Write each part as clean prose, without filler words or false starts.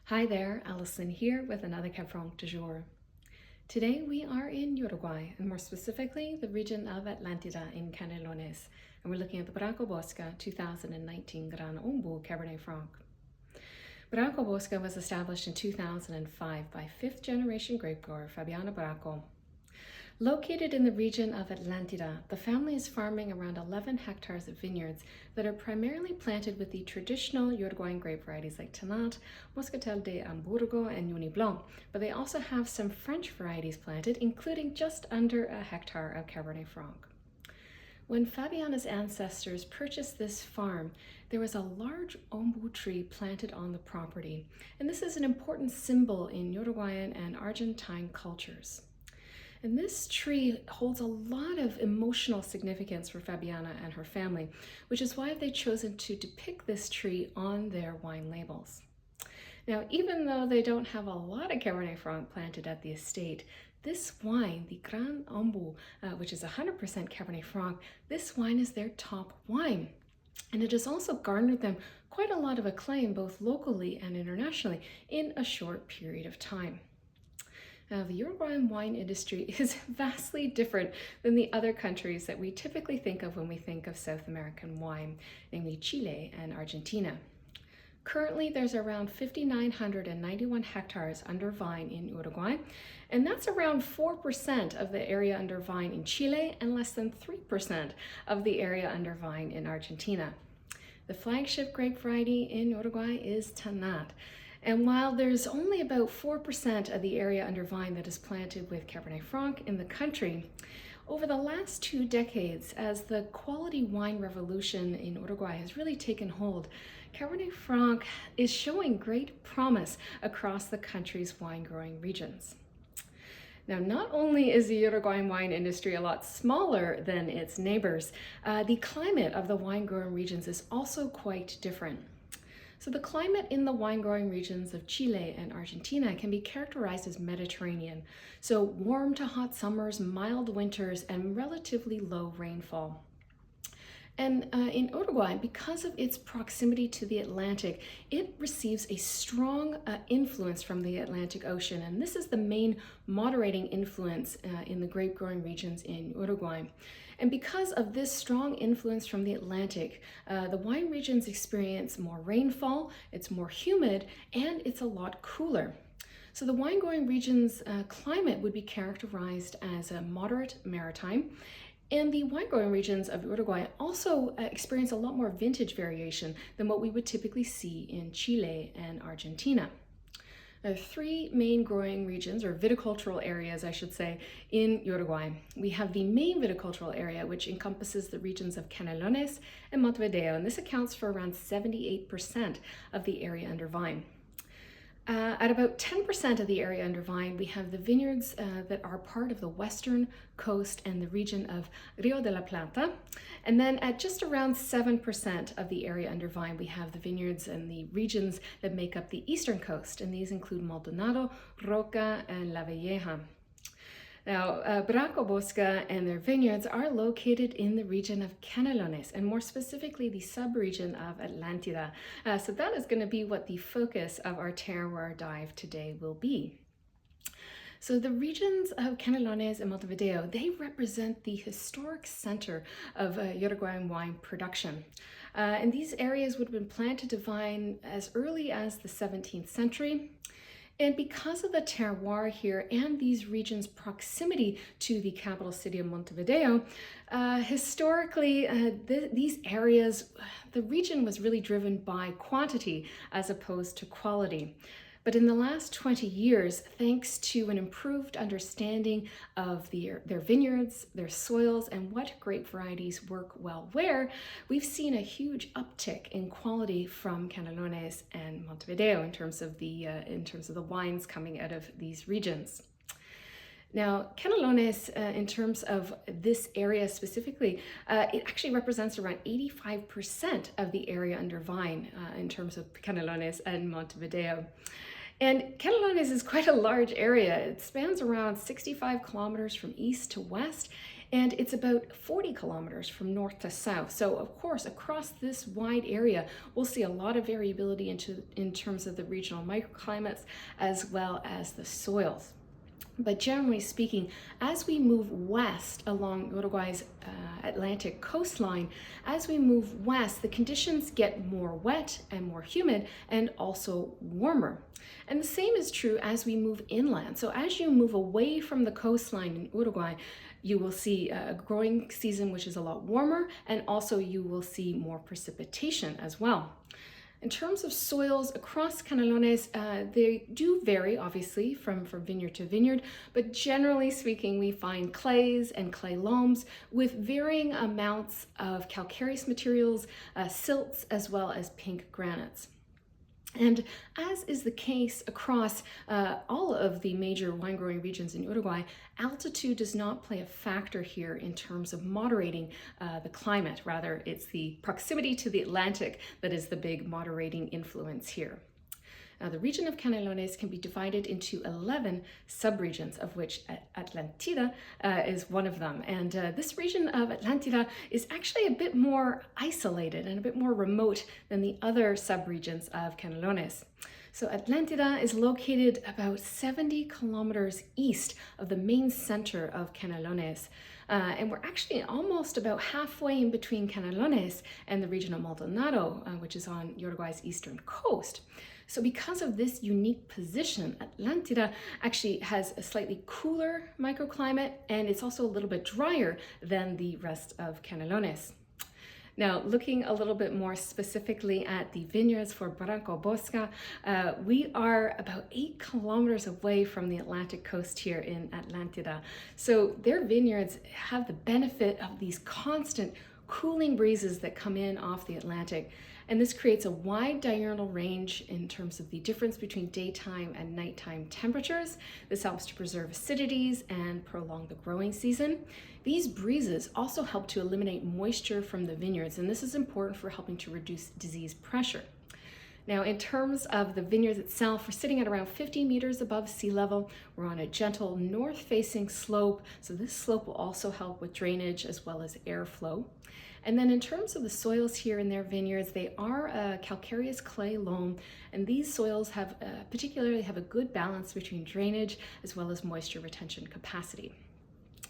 Hi there, Alison here with another Cab Franc du jour. Today we are in Uruguay, and more specifically the region of Atlantída in Canelones, and we're looking at the Bracco Bosca 2019 Gran Ombú Cabernet Franc. Bracco Bosca was established in 2005 by fifth-generation grape grower Fabiana Bracco. Located in the region of Atlantída, the family is farming around 11 hectares of vineyards that are primarily planted with the traditional Uruguayan grape varieties like Tannat, Moscatel de Hamburgo, and Ugni Blanc, but they also have some French varieties planted, including just under a hectare of Cabernet Franc. When Fabiana's ancestors purchased this farm, there was a large ombú tree planted on the property, and this is an important symbol in Uruguayan and Argentine cultures. And this tree holds a lot of emotional significance for Fabiana and her family, which is why they've chosen to depict this tree on their wine labels. Now, even though they don't have a lot of Cabernet Franc planted at the estate, this wine, the Gran Ombú, which is 100% Cabernet Franc, this wine is their top wine. And it has also garnered them quite a lot of acclaim, both locally and internationally, in a short period of time. Now, the Uruguayan wine industry is vastly different than the other countries that we typically think of when we think of South American wine, namely Chile and Argentina. Currently, there's around 5,991 hectares under vine in Uruguay, and that's around 4% of the area under vine in Chile and less than 3% of the area under vine in Argentina. The flagship grape variety in Uruguay is Tannat. And while there's only about 4% of the area under vine that is planted with Cabernet Franc in the country, over the last 2 decades, as the quality wine revolution in Uruguay has really taken hold, Cabernet Franc is showing great promise across the country's wine growing regions. Now, not only is the Uruguayan wine industry a lot smaller than its neighbors, the climate of the wine growing regions is also quite different. So the climate in the wine-growing regions of Chile and Argentina can be characterized as Mediterranean. So warm to hot summers, mild winters, and relatively low rainfall. And in Uruguay, because of its proximity to the Atlantic, it receives a strong influence from the Atlantic Ocean. And this is the main moderating influence in the grape-growing regions in Uruguay. And because of this strong influence from the Atlantic, the wine regions experience more rainfall, it's more humid, and it's a lot cooler. So the wine-growing region's climate would be characterized as a moderate maritime, and the wine-growing regions of Uruguay also experience a lot more vintage variation than what we would typically see in Chile and Argentina. There are 3 main growing regions, or viticultural areas, I should say, in Uruguay. We have the main viticultural area, which encompasses the regions of Canelones and Montevideo, and this accounts for around 78% of the area under vine. At about 10% of the area under vine, we have the vineyards that are part of the western coast and the region of Rio de la Plata. And then at just around 7% of the area under vine, we have the vineyards and the regions that make up the eastern coast. And these include Maldonado, Roca, and La Valleja. Now, Bracco Bosca and their vineyards are located in the region of Canelones, and more specifically the sub-region of Atlantída. So that is going to be what the focus of our terroir dive today will be. So the regions of Canelones and Montevideo, they represent the historic center of Uruguayan wine production. And these areas would have been planted to vine as early as the 17th century. And because of the terroir here and these regions' proximity to the capital city of Montevideo, historically, these areas, the region was really driven by quantity as opposed to quality. But in the last 20 years, thanks to an improved understanding of their vineyards, their soils, and what grape varieties work well where, we've seen a huge uptick in quality from Canelones and Montevideo in terms of the wines coming out of these regions. Now, Canelones, in terms of this area specifically, it actually represents around 85% of the area under vine in terms of Canelones and Montevideo. And Canelones is quite a large area. It spans around 65 kilometers from east to west, And it's about 40 kilometers from north to south. So of course, across this wide area, we'll see a lot of variability in terms of the regional microclimates as well as the soils. But generally speaking, as we move west along Uruguay's Atlantic coastline, as we move west, the conditions get more wet and more humid and also warmer. And the same is true as we move inland. So as you move away from the coastline in Uruguay, you will see a growing season which is a lot warmer, and also you will see more precipitation as well. In terms of soils across Canelones, they do vary obviously from vineyard to vineyard, but generally speaking, we find clays and clay loams with varying amounts of calcareous materials, silts, as well as pink granites. And as is the case across all of the major wine growing regions in Uruguay, altitude does not play a factor here in terms of moderating the climate. Rather, it's the proximity to the Atlantic that is the big moderating influence here. Now, the region of Canelones can be divided into 11 subregions, of which Atlantída is one of them. And this region of Atlantída is actually a bit more isolated and a bit more remote than the other subregions of Canelones. So Atlantída is located about 70 kilometers east of the main center of Canelones. And we're actually almost about halfway in between Canelones and the region of Maldonado, which is on Uruguay's eastern coast. So because of this unique position, Atlantída actually has a slightly cooler microclimate, and it's also a little bit drier than the rest of Canelones. Now, looking a little bit more specifically at the vineyards for Bracco Bosca, we are about 8 kilometers away from the Atlantic coast here in Atlantída. So their vineyards have the benefit of these constant cooling breezes that come in off the Atlantic. And this creates a wide diurnal range in terms of the difference between daytime and nighttime temperatures. This helps to preserve acidities and prolong the growing season. These breezes also help to eliminate moisture from the vineyards, and this is important for helping to reduce disease pressure. Now, in terms of the vineyards itself, we're sitting at around 50 meters above sea level. We're on a gentle north-facing slope, so this slope will also help with drainage as well as airflow. And then in terms of the soils here in their vineyards, they are a calcareous clay loam, and these soils particularly have a good balance between drainage as well as moisture retention capacity.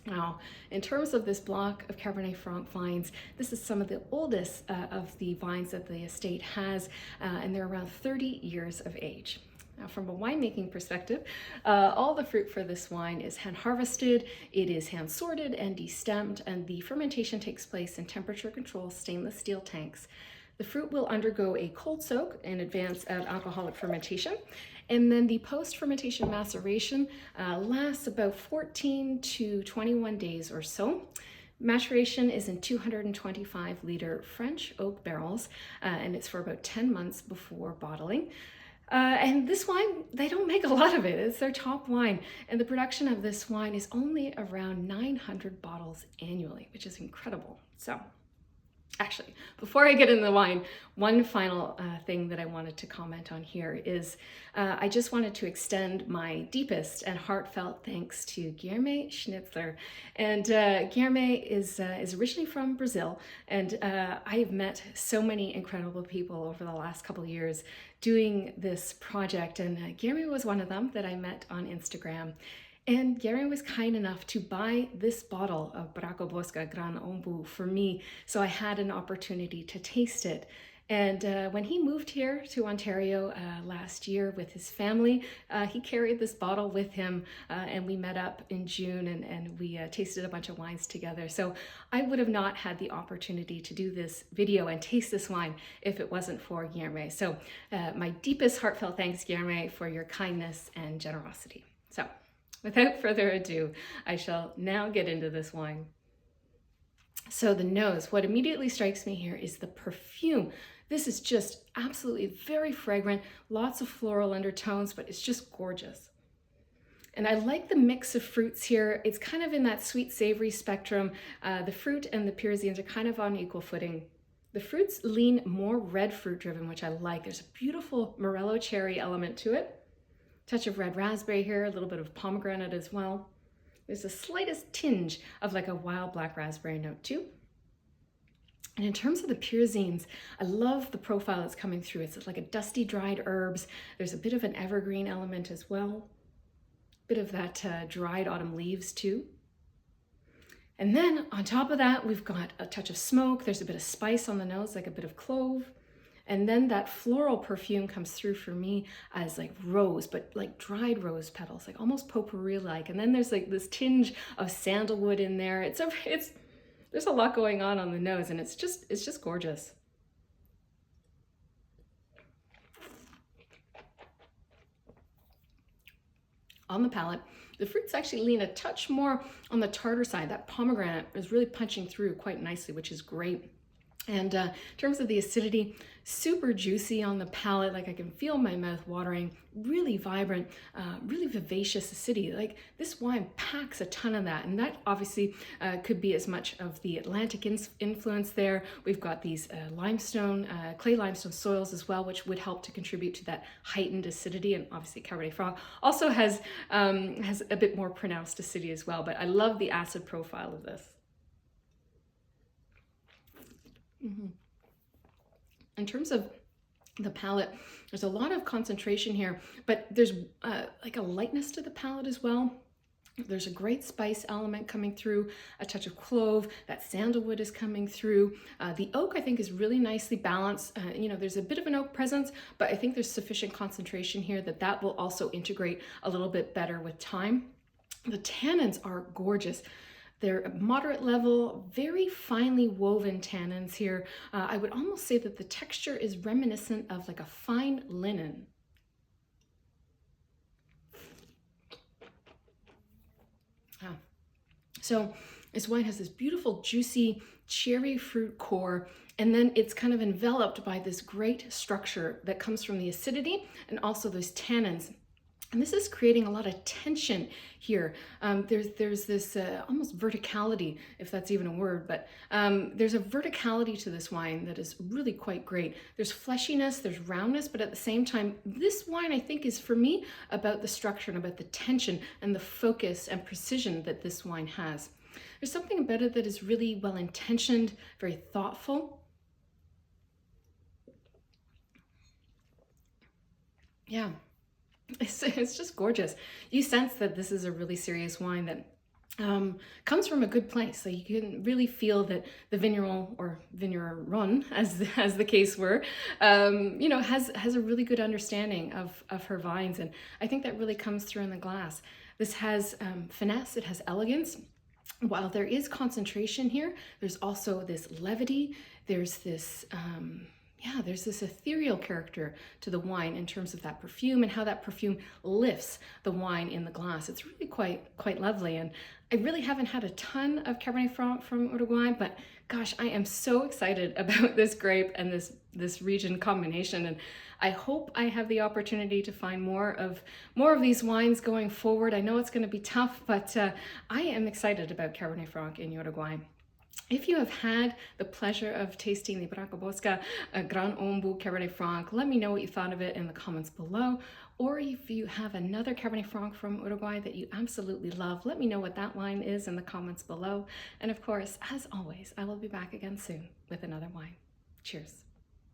Now, in terms of this block of Cabernet Franc vines, this is some of the oldest of the vines that the estate has, and they're around 30 years of age. Now, from a winemaking perspective, all the fruit for this wine is hand harvested, it is hand sorted and destemmed, and the fermentation takes place in temperature controlled stainless steel tanks. The fruit will undergo a cold soak in advance of alcoholic fermentation, and then the post-fermentation maceration lasts about 14 to 21 days or so. Maturation is in 225-liter French oak barrels, and it's for about 10 months before bottling. And this wine, they don't make a lot of it. It's their top wine. And the production of this wine is only around 900 bottles annually, which is incredible. So actually, before I get into the wine, one final thing that I wanted to comment on here is I just wanted to extend my deepest and heartfelt thanks to Guilherme Schnitzler. And Guilherme is originally from Brazil, and I have met so many incredible people over the last couple of years doing this project, and Guilherme was one of them that I met on Instagram. And Guilherme was kind enough to buy this bottle of Bracco Bosca Gran Ombú for me, so I had an opportunity to taste it. And when he moved here to Ontario last year with his family, he carried this bottle with him, and we met up in June, and we tasted a bunch of wines together. So I would have not had the opportunity to do this video and taste this wine if it wasn't for Guilherme. So my deepest heartfelt thanks, Guilherme, for your kindness and generosity. So without further ado, I shall now get into this wine. So the nose, what immediately strikes me here is the perfume. This is just absolutely very fragrant, lots of floral undertones, but it's just gorgeous. And I like the mix of fruits here. It's kind of in that sweet savory spectrum. The fruit and the pyrazines are kind of on equal footing. The fruits lean more red fruit driven, which I like. There's a beautiful Morello cherry element to it. Touch of red raspberry here, a little bit of pomegranate as well. There's the slightest tinge of like a wild black raspberry note too. And in terms of the pyrazines, I love the profile that's coming through. It's like a dusty dried herbs. There's a bit of an evergreen element as well. Bit of that dried autumn leaves too. And then on top of that, we've got a touch of smoke. There's a bit of spice on the nose, like a bit of clove. And then that floral perfume comes through for me as like rose, but like dried rose petals, like almost potpourri-like. And then there's like this tinge of sandalwood in there. There's a lot going on the nose, and it's just gorgeous. On the palate, the fruits actually lean a touch more on the tartar side. That pomegranate is really punching through quite nicely, which is great. And in terms of the acidity, super juicy on the palate, like I can feel my mouth watering, really vibrant, really vivacious acidity. Like this wine packs a ton of that, and that obviously could be as much of the Atlantic influence there. We've got these clay limestone soils as well, which would help to contribute to that heightened acidity. And obviously Cabernet Franc also has a bit more pronounced acidity as well, but I love the acid profile of this. In terms of the palate, there's a lot of concentration here, but there's like a lightness to the palate as well. There's a great spice element coming through, a touch of clove, that sandalwood is coming through. The oak, I think, is really nicely balanced. There's a bit of an oak presence, but I think there's sufficient concentration here that will also integrate a little bit better with time. The tannins are gorgeous. They're moderate level, very finely woven tannins here. I would almost say that the texture is reminiscent of like a fine linen. So this wine has this beautiful, juicy cherry fruit core, and then it's kind of enveloped by this great structure that comes from the acidity and also those tannins. And this is creating a lot of tension here. There's this almost verticality, if that's even a word, but there's a verticality to this wine that is really quite great. There's fleshiness, there's roundness, but at the same time, this wine I think is for me about the structure and about the tension and the focus and precision that this wine has. There's something about it that is really well-intentioned, very thoughtful. Yeah. It's just gorgeous. You sense that this is a really serious wine that comes from a good place. So you can really feel that the vigneron or vigneron, as the case were, has a really good understanding of her vines, and I think that really comes through in the glass. This has finesse. It has elegance. While there is concentration here, there's also this levity. There's this there's this ethereal character to the wine in terms of that perfume and how that perfume lifts the wine in the glass. It's really quite lovely. And I really haven't had a ton of Cabernet Franc from Uruguay, but gosh, I am so excited about this grape and this region combination. And I hope I have the opportunity to find more of these wines going forward. I know it's going to be tough, but I am excited about Cabernet Franc in Uruguay. If you have had the pleasure of tasting the Bracco Bosca Gran Ombú Cabernet Franc, let me know what you thought of it in the comments below. Or if you have another Cabernet Franc from Uruguay that you absolutely love, let me know what that wine is in the comments below. And of course, as always, I will be back again soon with another wine. Cheers.